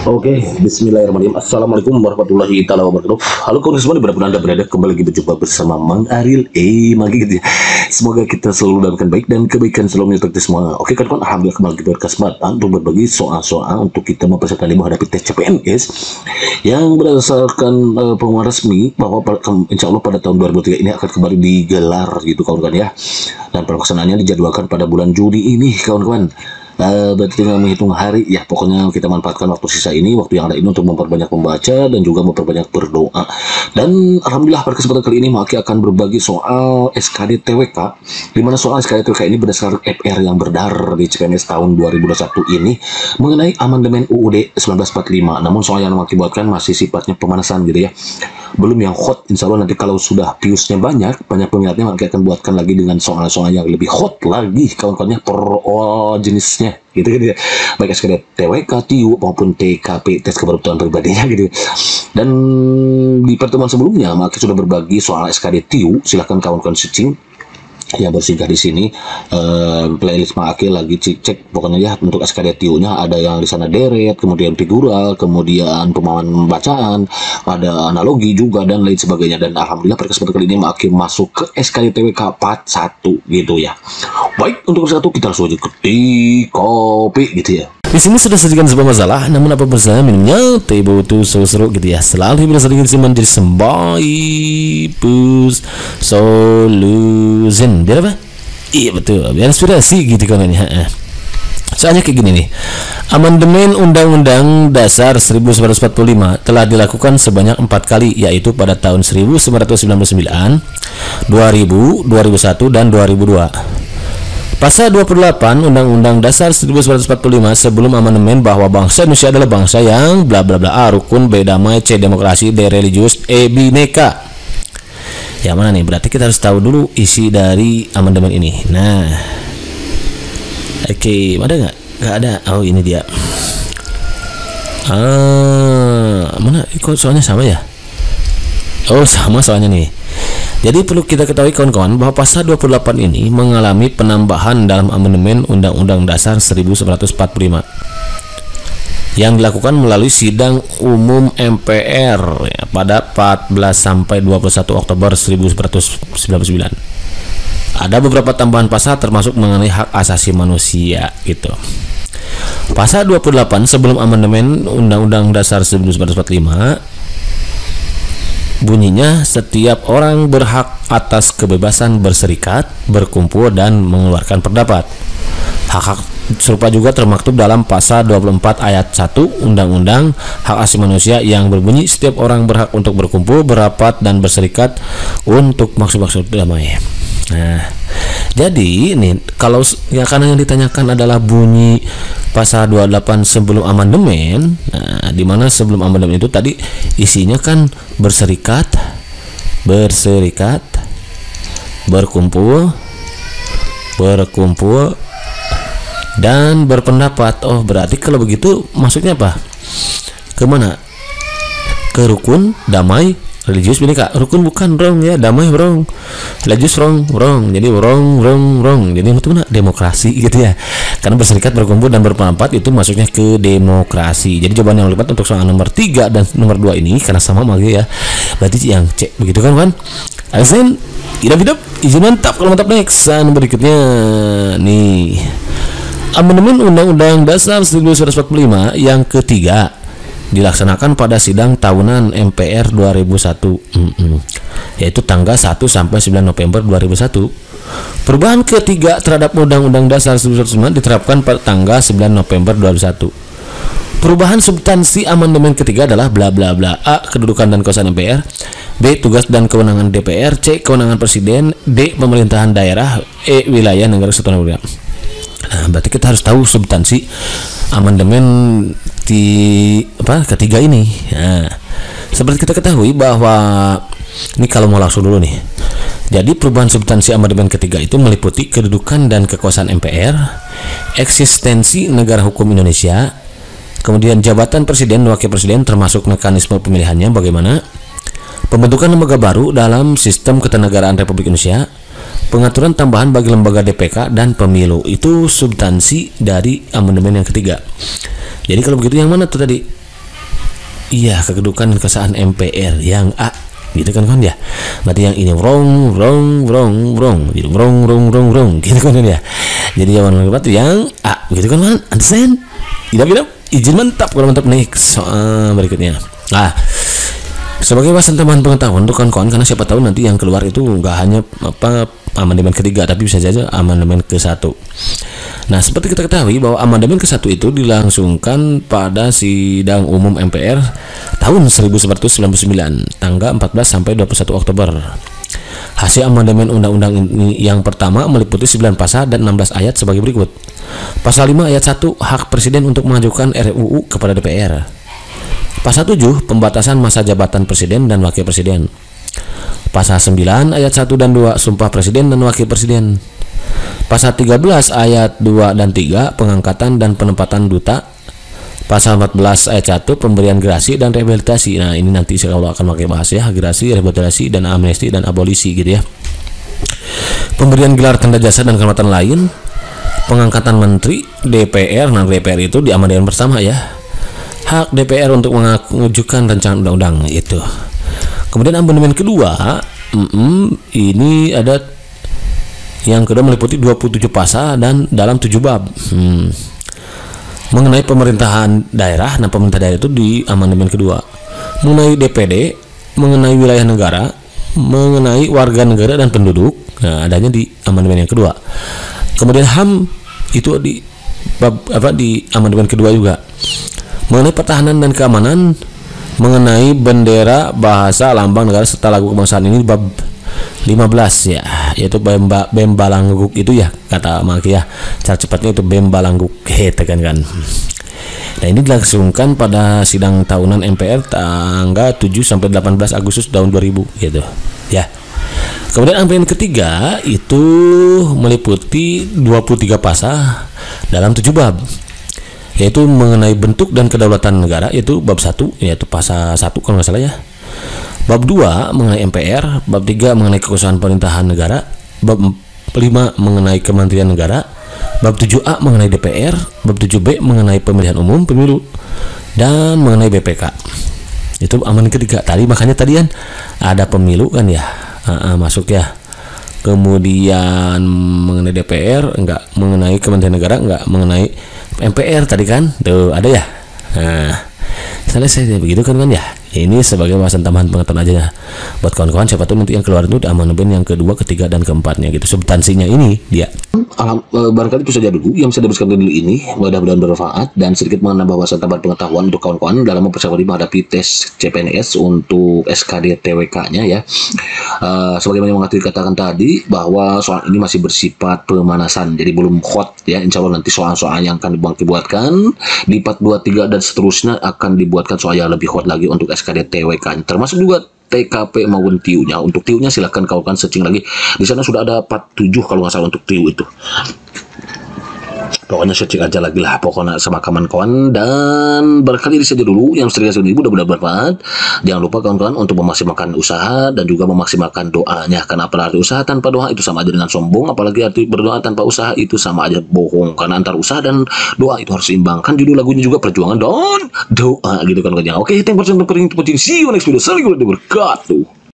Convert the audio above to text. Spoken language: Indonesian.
Oke, bismillahirrahmanirrahim. Assalamualaikum warahmatullahi taala wabarakatuh. Halo kawan semua, dimanapun Anda berada, kembali lagi berjumpa bersama Mang Ariel Magi gitu ya. Semoga kita selalu dalam baik dan kebaikan selalu menyertai kita semua. Oke kawan, alhamdulillah kembali kita berkesempatan untuk berbagi soal-soal untuk kita mempersiapkan diri menghadapi tes CPNS yang berdasarkan pengumuman resmi bahwa insya Allah pada tahun 2003 ini akan kembali digelar gitu kawan-kawan ya. Dan pelaksanaannya dijadwalkan pada bulan Juni ini kawan-kawan. Berarti tinggal menghitung hari ya, pokoknya kita manfaatkan waktu sisa ini, waktu yang ada ini untuk memperbanyak membaca dan juga memperbanyak berdoa. Dan alhamdulillah pada kesempatan kali ini Maki akan berbagi soal SKD TWK, di mana soal SKD TWK ini berdasarkan FR yang beredar di CPNS tahun 2021 ini mengenai amandemen UUD 1945. Namun soal yang Maki buatkan masih sifatnya pemanasan gitu ya, belum yang hot. Insya Allah nanti kalau sudah viewsnya banyak peminatnya, Maki akan buatkan lagi dengan soal-soal yang lebih hot lagi kawan-kawannya per jenisnya gitu ya, baik SKD TWK, TIU maupun TKP, tes kebutuhan pribadinya gitu. Dan di pertemuan sebelumnya Maki sudah berbagi soal SKD TIU, silahkan kawan-kawan searching yang bersinggah di sini. Playlist Maki lagi cek pokoknya ya untuk SKD TIU-nya, ada yang di sana deret, kemudian figural, kemudian pemahaman bacaan, ada analogi juga dan lain sebagainya. Dan alhamdulillah pada kesempatan kali ini Maki masuk ke SKD TWK part 1 gitu ya. Baik, untuk part 1 kita langsung aja ketik kopi gitu ya. Di sini sudah sajikan sebuah masalah, namun apa bersama minumnya teh bautu seru-seru gitu ya. Selalu bisa sedikit siman jadi sembai pus solution. Biar apa? Iya betul, biar inspirasi gitu kan ini. Soalnya kayak gini nih. Amandemen Undang-Undang Dasar 1945 telah dilakukan sebanyak 4 kali, yaitu pada tahun 1999, 2000, 2001 dan 2002. Pasal 28 Undang-Undang Dasar 1945 sebelum amandemen bahwa bangsa Indonesia adalah bangsa yang bla bla bla, A rukun, B damai, C demokrasi, D religius, E bineka. Yang mana nih? Berarti kita harus tahu dulu isi dari amandemen ini. Nah, oke, ada nggak? Nggak ada. Oh ini dia. Mana? Kok soalnya sama ya? Oh sama soalnya nih. Jadi perlu kita ketahui kawan-kawan bahwa pasal 28 ini mengalami penambahan dalam amandemen Undang-Undang Dasar 1945 yang dilakukan melalui sidang umum MPR ya, pada 14 sampai 21 Oktober 1999. Ada beberapa tambahan pasal termasuk mengenai hak asasi manusia gitu. Pasal 28 sebelum amandemen Undang-Undang Dasar 1945 bunyinya setiap orang berhak atas kebebasan berserikat, berkumpul dan mengeluarkan pendapat. Hak-hak serupa juga termaktub dalam pasal 24 ayat 1 Undang-Undang Hak Asasi Manusia yang berbunyi setiap orang berhak untuk berkumpul, berapat dan berserikat untuk maksud-maksud damai. Nah, jadi ini kalau ya karena yang ditanyakan adalah bunyi pasal 28 sebelum amandemen, nah di mana sebelum amandemen itu tadi isinya kan berserikat, berkumpul, dan berpendapat. Oh, berarti kalau begitu maksudnya apa? Kemana? Ke rukun, damai, religius bineka. Rukun bukan wrong ya, damai wrong, religius wrong. Jadi wrong. Jadi itu mana? Demokrasi gitu ya. Karena berserikat, berkumpul dan berpendapat itu masuknya ke demokrasi. Jadi jawaban yang tepat untuk soal nomor 3 dan nomor 2 ini karena sama ya. Berarti yang C begitu kan? Azan, hidup, izin mantap. Kalau mantap next berikutnya nih. Amandemen Undang-Undang Dasar 1945 yang ketiga dilaksanakan pada sidang tahunan MPR 2001 yaitu tanggal 1 sampai 9 November 2001. Perubahan ketiga terhadap Undang-Undang Dasar 1945 diterapkan pada tanggal 9 November 2001. Perubahan substansi amandemen ketiga adalah bla bla bla. A. Kedudukan dan kekuasaan MPR, B. Tugas dan kewenangan DPR, C. Kewenangan presiden, D. Pemerintahan daerah, E. Wilayah negara kesatuan negara. Nah, berarti kita harus tahu substansi amandemen ketiga ini. Nah, seperti kita ketahui bahwa ini kalau mau langsung dulu nih. Jadi perubahan substansi amandemen ketiga itu meliputi kedudukan dan kekuasaan MPR, eksistensi negara hukum Indonesia, kemudian jabatan presiden dan wakil presiden termasuk mekanisme pemilihannya bagaimana, pembentukan lembaga baru dalam sistem ketenagaraan Republik Indonesia, pengaturan tambahan bagi lembaga DPK dan pemilu. Itu substansi dari amandemen yang ketiga. Jadi kalau begitu yang mana tuh tadi? iya kedudukan kekuasaan MPR yang A gitu kan ya. Berarti yang ini wrong gitu gitu kan ya. Jadi yang berarti yang A gitu kan, understand? Tidak izin mantap. Kalau mantap next soal berikutnya. Nah, sebagai wawasan tambahan pengetahuan untuk kawan-kawan, karena siapa tahu nanti yang keluar itu nggak hanya amandemen ketiga, tapi bisa saja amandemen ke-1. Nah, seperti kita ketahui bahwa amandemen ke-1 itu dilangsungkan pada sidang umum MPR tahun 1999, tanggal 14 sampai 21 Oktober. Hasil amandemen undang-undang ini yang pertama meliputi 9 pasal dan 16 ayat sebagai berikut. Pasal 5 ayat 1, hak presiden untuk mengajukan RUU kepada DPR. Pasal 7, pembatasan masa jabatan presiden dan wakil presiden. Pasal 9 ayat 1 dan 2, sumpah presiden dan wakil presiden. Pasal 13 ayat 2 dan 3, pengangkatan dan penempatan duta. Pasal 14 ayat 1, pemberian gerasi dan rehabilitasi. Nah, ini nanti saya akan pakai bahas ya, gerasi, rehabilitasi, dan amnesti dan abolisi gitu ya. Pemberian gelar tanda jasa dan kehormatan lain. Pengangkatan menteri DPR. Nah, DPR itu di amandemen pertama ya. Hak DPR untuk mengajukan rancangan undang-undang itu. Kemudian amandemen kedua, ini ada yang kedua meliputi 27 pasal dan dalam 7 bab. Mengenai pemerintahan daerah, nah pemerintah daerah itu di amandemen kedua. Mengenai DPD, mengenai wilayah negara, mengenai warga negara dan penduduk, nah adanya di amandemen yang kedua. Kemudian HAM itu di bab di amandemen kedua juga. Mengenai pertahanan dan keamanan, mengenai bendera, bahasa, lambang negara serta lagu kebangsaan ini bab 15 ya, yaitu Bembalangguk itu ya, kata Maki ya. Cara cepatnya itu Bembalangguk tekan kan. Nah, ini dilangsungkan pada sidang tahunan MPR tanggal 7 sampai 18 Agustus tahun 2000 gitu ya. Kemudian amandemen ketiga itu meliputi 23 pasal dalam 7 bab, yaitu mengenai bentuk dan kedaulatan negara, yaitu bab 1 yaitu pasal 1 kalau nggak salah ya. Bab 2 mengenai MPR, bab 3 mengenai kekuasaan pemerintahan negara, bab 5 mengenai kementerian negara, bab 7A mengenai DPR, bab 7B mengenai pemilihan umum pemilu, dan mengenai BPK. Itu amandemen ketiga. Tadi makanya tadi kan ada pemilu kan ya, masuk ya. Kemudian mengenai DPR enggak, mengenai kementerian negara enggak, mengenai MPR tadi kan tuh ada ya. Nah, selesai begitu kan ya. Ini sebagai wawasan tambahan pengetahuan aja ya buat kawan-kawan, siapa tahu nanti yang keluar itu amandemen yang kedua, ketiga, dan keempatnya gitu. Substansinya ini dia. Barangkali itu saja dulu yang saya dapatkan dulu ini, mudah-mudahan bermanfaat dan sedikit menambah wawasan tambahan pengetahuan untuk kawan-kawan dalam mempersiapkan menghadapi tes CPNS untuk SKD TWK-nya ya. Sebagaimana yang dikatakan tadi bahwa soal ini masih bersifat pemanasan, jadi belum hot ya. Insya Allah nanti soal-soal yang akan dibuatkan di part 2, 3 dan seterusnya akan dibuatkan soal yang lebih hot lagi untuk SKD TWK, termasuk juga TKP maupun TIU-nya. Untuk TIU-nya silahkan kawan-kawan searching lagi. Di sana sudah ada part 7 kalau nggak salah untuk TIU itu. Pokoknya searching aja lagi lah pokoknya sama kawan-kawan. Dan barangkali ini saja dulu yang sering ini mudah-mudahan bermanfaat. Jangan lupa kawan-kawan untuk memaksimalkan usaha dan juga memaksimalkan doanya, karena apalagi usaha tanpa doa itu sama aja dengan sombong, apalagi arti berdoa tanpa usaha itu sama aja bohong, karena antar usaha dan doa itu harus seimbang. Kan judul lagunya juga perjuangan dan doa gitu kan. Oke, thank you for watching. See you next video. Assalamualaikum warahmatullahi wabarakatuh.